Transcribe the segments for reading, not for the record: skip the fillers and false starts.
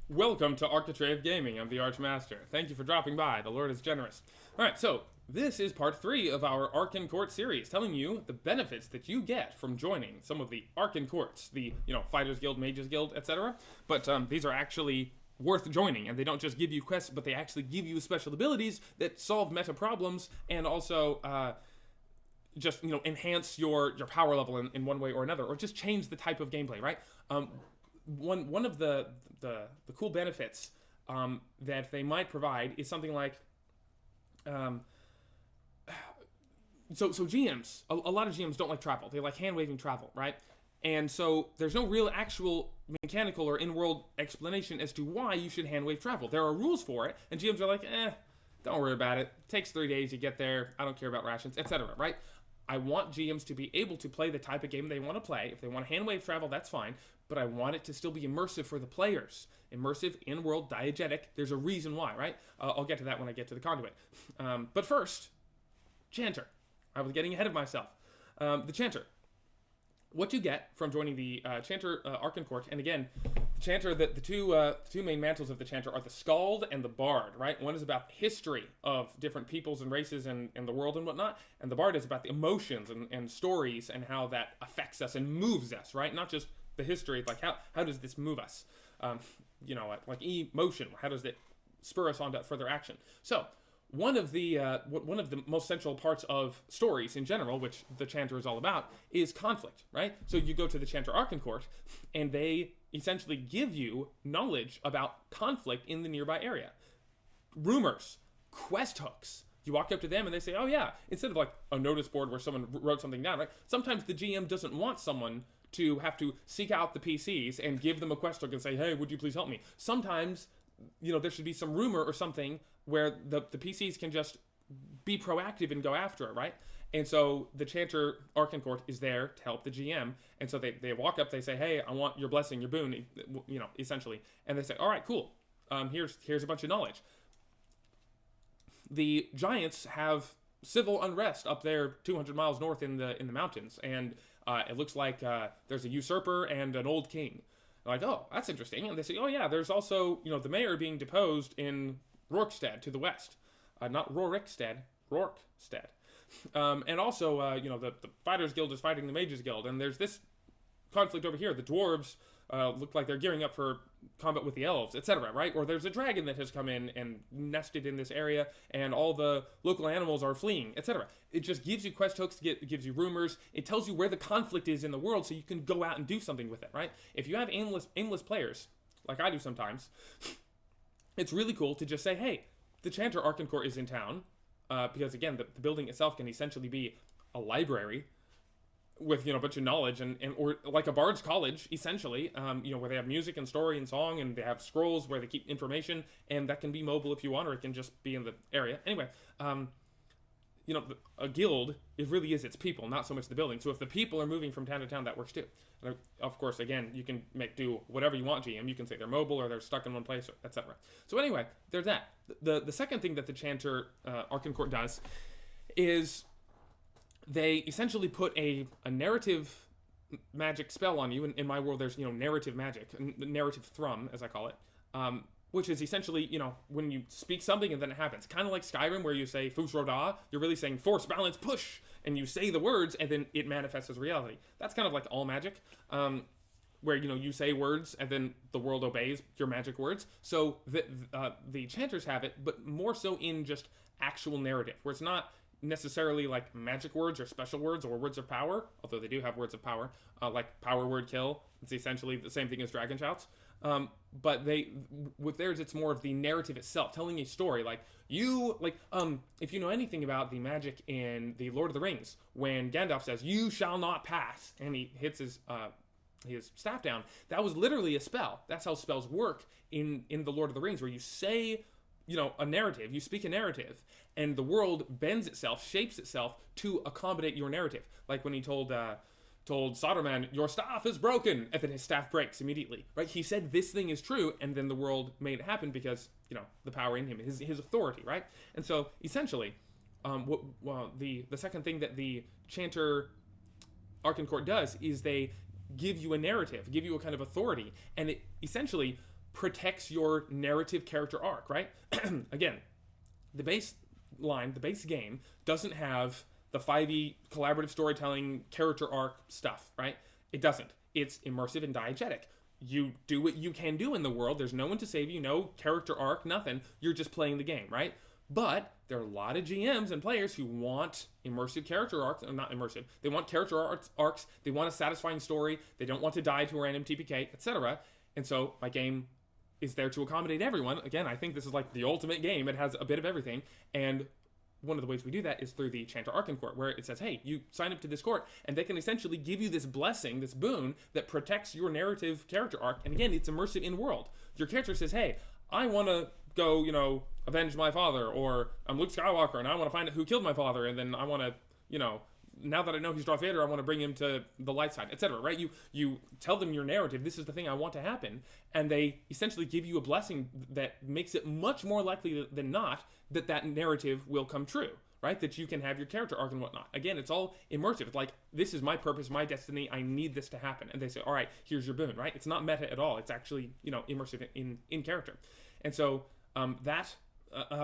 Welcome to Archenn Gaming. I'm the Archmaster. Thank you for dropping by. The Lord is generous. Alright, so this is part 3 of our Archenn Court series, telling you the benefits that you get from joining some of the Archenn Courts, the, Fighters Guild, Mages Guild, etc. But these are actually worth joining, and they don't just give you quests, but they actually give you special abilities that solve meta problems and also just enhance your power level in one way or another, or just change the type of gameplay, right? One of the cool benefits that they might provide is something like so GMs, a lot of GMs don't like travel. They like hand waving travel, right? And so there's no real actual mechanical or in-world explanation as to why you should hand wave travel. There are rules for it, and GMs are like, don't worry about it. It takes 3 days, you get there. I don't care about rations, etc. Right? I want GMs to be able to play the type of game they want to play. If they want to hand wave travel, that's fine. But I want it to still be immersive for the players. Immersive, in-world, diegetic. There's a reason why, right? I'll get to that when I get to the conduit. But first, Chanter. I was getting ahead of myself. The Chanter. What you get from joining the Chanter Archenn Court, and again, the Chanter, the two main mantles of the Chanter are the Skald and the Bard, right? One is about the history of different peoples and races and the world and whatnot, and the Bard is about the emotions and stories and how that affects us and moves us, right? Not just the history, like how does this move us? Like emotion, how does it spur us on to further action? So, one of the most central parts of stories in general, which the Chanter is all about, is conflict, right? So you go to the Chanter Archenn Court, and they essentially give you knowledge about conflict in the nearby area. Rumors, quest hooks. You walk up to them and they say, oh yeah, instead of like a notice board where someone wrote something down, right? Sometimes the GM doesn't want someone to have to seek out the PCs and give them a quest hook and say, hey, would you please help me? Sometimes, there should be some rumor or something where the PCs can just be proactive and go after it, right? And so the Chanter Archenn Court is there to help the GM. And so they walk up, they say, hey, I want your blessing, your boon, essentially. And they say, all right, cool. Here's a bunch of knowledge. The Giants have civil unrest up there 200 miles north in the mountains. And it looks like there's a usurper and an old king. Like, oh, that's interesting. And they say, oh yeah, there's also, the mayor being deposed in Rorkstead to the west. Not Rorikstead, Rorkstead. And also, the Fighters Guild is fighting the Mages Guild, and there's this conflict over here. The dwarves look like they're gearing up for combat with the elves, etc., right? Or there's a dragon that has come in and nested in this area, and all the local animals are fleeing, etc. It just gives you quest hooks, it gives you rumors, it tells you where the conflict is in the world so you can go out and do something with it, right? If you have aimless players, like I do sometimes, it's really cool to just say, hey, the Chanter Archenn Court is in town, because again, the building itself can essentially be a library with a bunch of knowledge and or like a bard's college essentially, where they have music and story and song, and they have scrolls where they keep information, and that can be mobile if you want, or it can just be in the area. Anyway, a guild, it really is its people, not so much the building. So if the people are moving from town to town, that works too. And of course, again, you can do whatever you want, GM. You can say they're mobile or they're stuck in one place, etc. So anyway, there's that. The second thing that the Chanter Archenn Court does is they essentially put a narrative magic spell on you. In my world, there's narrative magic, narrative thrum, as I call it, which is essentially when you speak something and then it happens. Kind of like Skyrim, where you say Fus Roda, you're really saying force, balance, push, and you say the words and then it manifests as reality. That's kind of like all magic, where you say words and then the world obeys your magic words. So the Chanters have it, but more so in just actual narrative, where it's not necessarily like magic words or special words or words of power, although they do have words of power, like power word kill. It's essentially the same thing as dragon shouts. But with theirs, it's more of the narrative itself, telling a story. Like if you know anything about the magic in the Lord of the Rings, when Gandalf says, "You shall not pass," and he hits his staff down, that was literally a spell. That's how spells work in the Lord of the Rings, where you say a narrative, you speak a narrative, and the world bends itself, shapes itself to accommodate your narrative. Like when he told Saruman, your staff is broken, and then his staff breaks immediately, right? He said this thing is true, and then the world made it happen because, the power in him, his authority, right? And so, essentially, the second thing that the Chanter Archenn Court does is they give you a narrative, give you a kind of authority, and it essentially protects your narrative character arc, right? Again, the base game doesn't have the 5e collaborative storytelling character arc stuff, right? It doesn't. It's immersive and diegetic. You do what you can do in the world. There's no one to save you, no character arc, nothing. You're just playing the game, right? But there are a lot of GMs and players who want immersive character arcs, or not immersive. They want character arcs. They want a satisfying story. They don't want to die to a random TPK, etc. And so my game is there to accommodate everyone. Again, I think this is like the ultimate game. It has a bit of everything. And one of the ways we do that is through the Chanter Archenn Court, where it says, hey, you sign up to this court, and they can essentially give you this blessing, this boon, that protects your narrative character arc. And again, it's immersive in-world. Your character says, hey, I want to go, avenge my father, or I'm Luke Skywalker, and I want to find out who killed my father, and then I want to, now that I know he's Darth Vader, I want to bring him to the light side, etc. Right? You tell them your narrative. This is the thing I want to happen, and they essentially give you a blessing that makes it much more likely than not that narrative will come true. Right? That you can have your character arc and whatnot. Again, it's all immersive. It's like, this is my purpose, my destiny. I need this to happen, and they say, all right, here's your boon. Right? It's not meta at all. It's actually immersive in character, and so that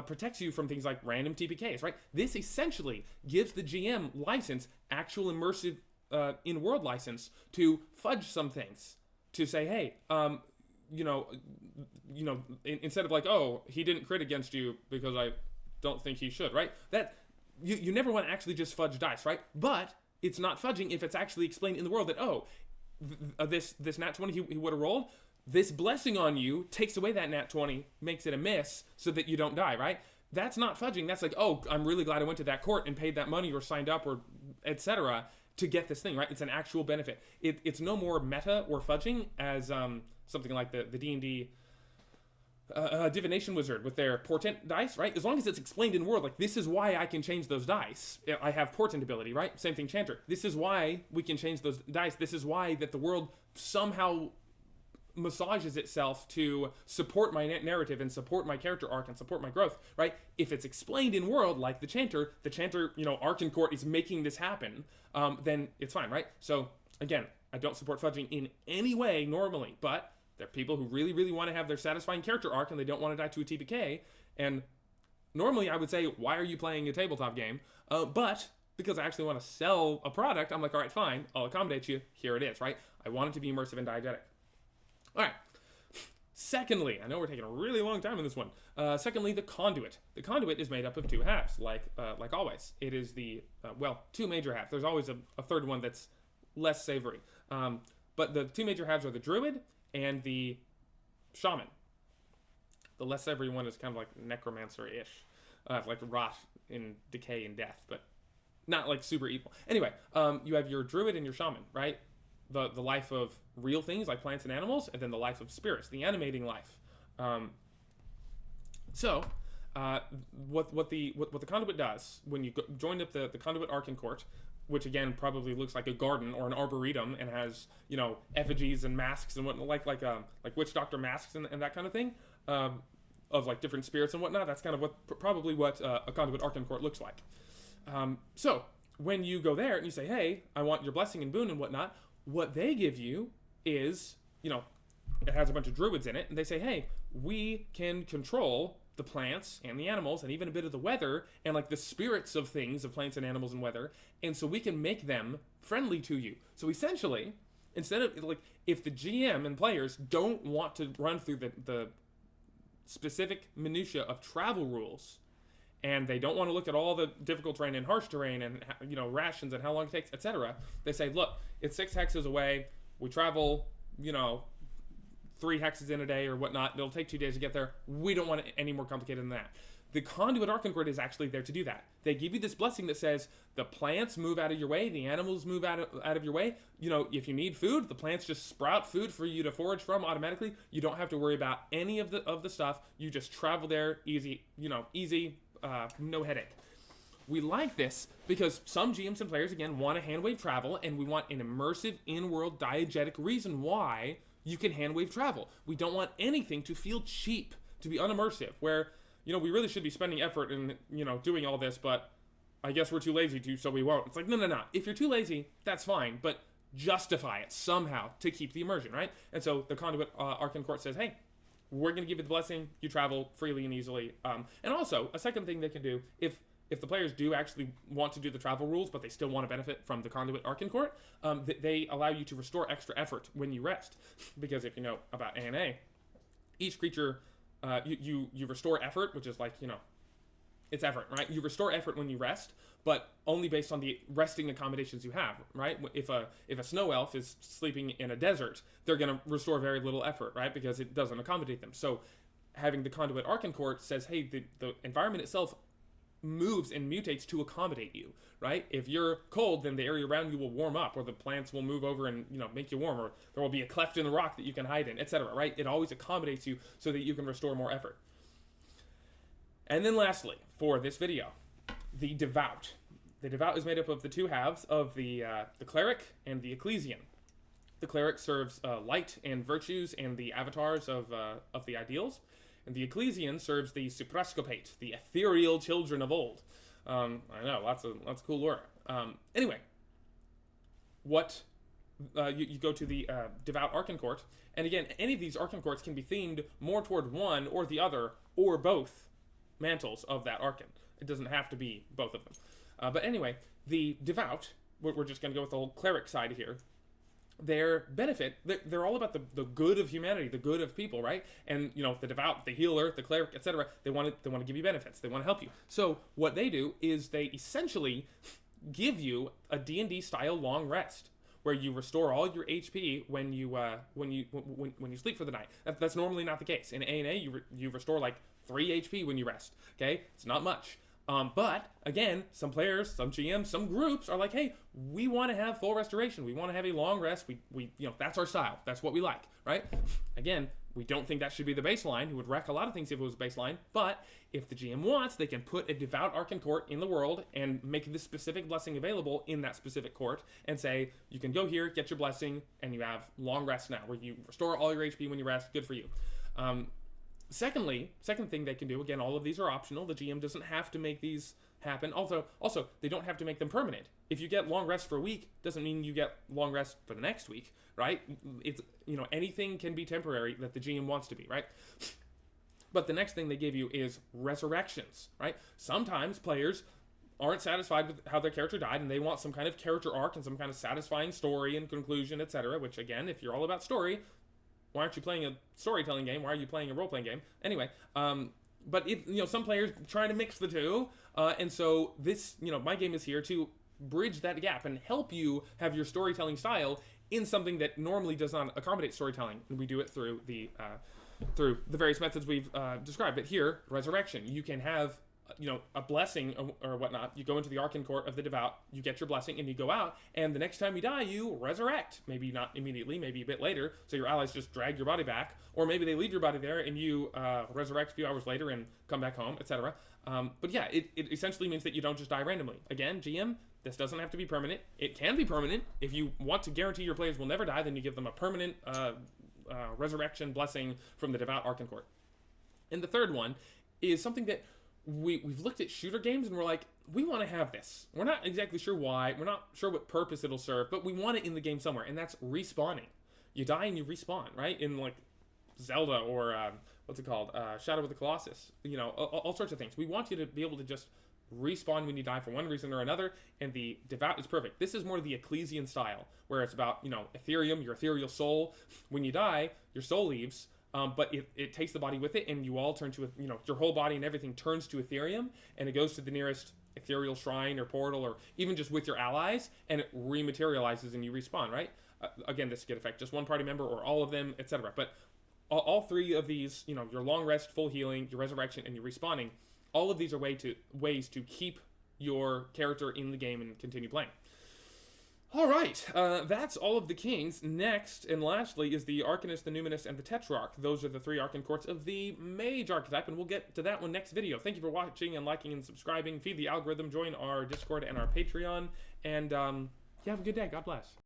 protects you from things like random TPKs, right? This essentially gives the GM license, actual immersive in-world license, to fudge some things, to say, hey, instead of like, oh, he didn't crit against you because I don't think he should, right? That you never want to actually just fudge dice, right? But it's not fudging if it's actually explained in the world that, oh, this nat 20 he would have rolled. This blessing on you takes away that nat 20, makes it a miss, so that you don't die, right? That's not fudging. That's like, oh, I'm really glad I went to that court and paid that money or signed up or etc. to get this thing, right? It's an actual benefit. It's no more meta or fudging as something like the D&D divination wizard with their portent dice, right? As long as it's explained in world, like, this is why I can change those dice. I have portent ability, right? Same thing, Chanter. This is why we can change those dice. This is why that the world somehow massages itself to support my narrative and support my character arc and support my growth, right? If it's explained in world, like the Chanter, Archenn Court is making this happen, then it's fine, right? So again, I don't support fudging in any way normally, but there are people who really, really want to have their satisfying character arc and they don't want to die to a TPK. And normally I would say, why are you playing a tabletop game? But because I actually want to sell a product, I'm like, all right, fine, I'll accommodate you. Here it is, right? I want it to be immersive and diegetic. All right. Secondly, I know we're taking a really long time in this one. Secondly, the conduit. The conduit is made up of two halves, like always. It is the two major halves. There's always a third one that's less savory. But the two major halves are the druid and the shaman. The less savory one is kind of like necromancer-ish, like rot and decay and death, but not like super evil. Anyway, you have your druid and your shaman, right? The life of real things like plants and animals, and then the life of spirits, the animating life. What the conduit does when you join up the conduit Archenn Court, which again probably looks like a garden or an arboretum and has effigies and masks and whatnot, like witch doctor masks and that kind of thing, of like different spirits and whatnot. That's kind of probably what a conduit Archenn Court looks like. So when you go there and you say, hey, I want your blessing and boon and whatnot, what they give you is, it has a bunch of druids in it, and they say, hey, we can control the plants and the animals and even a bit of the weather and like the spirits of things, of plants and animals and weather, and so we can make them friendly to you. So essentially, instead of, like, if the GM and players don't want to run through the specific minutia of travel rules, and they don't want to look at all the difficult terrain and harsh terrain and, rations and how long it takes, etc. They say, look, it's 6 hexes away. We travel, 3 hexes in a day or whatnot. It'll take 2 days to get there. We don't want it any more complicated than that. The conduit Archenn Court is actually there to do that. They give you this blessing that says the plants move out of your way, the animals move out of your way. If you need food, the plants just sprout food for you to forage from automatically. You don't have to worry about any of the stuff. You just travel there easy, no headache. We like this because some GMs and players, again, want to handwave travel, and we want an immersive, in-world, diegetic reason why you can handwave travel. We don't want anything to feel cheap, to be unimmersive, where, we really should be spending effort in, doing all this, but I guess we're too lazy to, so we won't. It's like, no. If you're too lazy, that's fine, but justify it somehow to keep the immersion, right? And so the conduit Archenn Court says, hey, we're going to give you the blessing, you travel freely and easily. And also, a second thing they can do, if the players do actually want to do the travel rules, but they still want to benefit from the Conduit Archenn Court, they allow you to restore extra effort when you rest. Because if you know about ANA, each creature, you restore effort, which is like, it's effort, right? You restore effort when you rest, but only based on the resting accommodations you have, right? If a snow elf is sleeping in a desert, they're going to restore very little effort, right? Because it doesn't accommodate them. So having the Conduit Archenn Court says, hey, the environment itself moves and mutates to accommodate you, right? If you're cold, then the area around you will warm up, or the plants will move over and make you warm, or there will be a cleft in the rock that you can hide in, etc., right? It always accommodates you so that you can restore more effort. And then lastly, for this video, the Devout. The Devout is made up of the two halves of the Cleric and the Ecclesian. The Cleric serves light and virtues and the avatars of the ideals, and the Ecclesian serves the Suprascopate, the ethereal children of old. I know, lots of cool lore. Anyway, you go to the Devout Archenn Court, and again, any of these Archenn Courts can be themed more toward one or the other, or both mantles of that Archenn. It doesn't have to be both of them. But anyway, the Devout, we're just going to go with the whole Cleric side here. Their benefit, they're all about the good of humanity, the good of people, right? And the Devout, the healer, the Cleric, etc., they want to give you benefits. They want to help you. So what they do is they essentially give you a D&D style long rest, where you restore all your HP when you sleep for the night. That's normally not the case. In ANA, you restore like 3 HP when you rest. Okay, it's not much. But again, some players, some GMs, some groups are like, hey, we want to have full restoration. We want to have a long rest. We that's our style. That's what we like, right? Again, we don't think that should be the baseline. It would wreck a lot of things if it was baseline. But if the GM wants, they can put a Devout Archenn Court in the world and make this specific blessing available in that specific court and say, you can go here, get your blessing, and you have long rest now, where you restore all your HP when you rest. Good for you. Second thing they can do, again, all of these are optional. The GM doesn't have to make these happen. Also, they don't have to make them permanent. If you get long rest for a week, doesn't mean you get long rest for the next week, right? It's, anything can be temporary that the GM wants to be, right? But the next thing they give you is resurrections, right? Sometimes players aren't satisfied with how their character died and they want some kind of character arc and some kind of satisfying story and conclusion, etc., which, again, if you're all about story, why aren't you playing a storytelling game? Why are you playing a role-playing game? Anyway, but if some players try to mix the two, and so this, my game is here to bridge that gap and help you have your storytelling style in something that normally does not accommodate storytelling, and we do it through the various methods we've described. But here, resurrection, you can have a blessing or whatnot. You go into the Archenn Court of the Devout, you get your blessing, and you go out, and the next time you die, you resurrect. Maybe not immediately, maybe a bit later, so your allies just drag your body back, or maybe they leave your body there, and you resurrect a few hours later and come back home, etc. But yeah, it essentially means that you don't just die randomly. Again, GM, this doesn't have to be permanent. It can be permanent. If you want to guarantee your players will never die, then you give them a permanent resurrection blessing from the Devout Archenn Court. And the third one is something that we've looked at shooter games and we're like, we want to have this. We're not exactly sure why. We're not sure what purpose it'll serve, but we want it in the game somewhere, and that's respawning. You die and you respawn, right? In like Zelda or what's it called? Shadow of the Colossus. All sorts of things. We want you to be able to just respawn when you die for one reason or another, and the Devout is perfect. This is more the Ecclesian style, where it's about, Ethereum, your ethereal soul. When you die, your soul leaves, but it takes the body with it, and you all turn to, your whole body and everything turns to Ethereum, and it goes to the nearest ethereal shrine or portal, or even just with your allies, and it rematerializes and you respawn, right? Again, this could affect just one party member or all of them, etc. But all three of these, your long rest, full healing, your resurrection, and your respawning, all of these are ways to keep your character in the game and continue playing. All right, that's all of the kings. Next and lastly is the Arcanist, the Numinist, and the Tetrarch. Those are the 3 Archenn courts of the Mage archetype, and we'll get to that one next video. Thank you for watching and liking and subscribing. Feed the algorithm, join our Discord and our Patreon, and yeah, have a good day. God bless.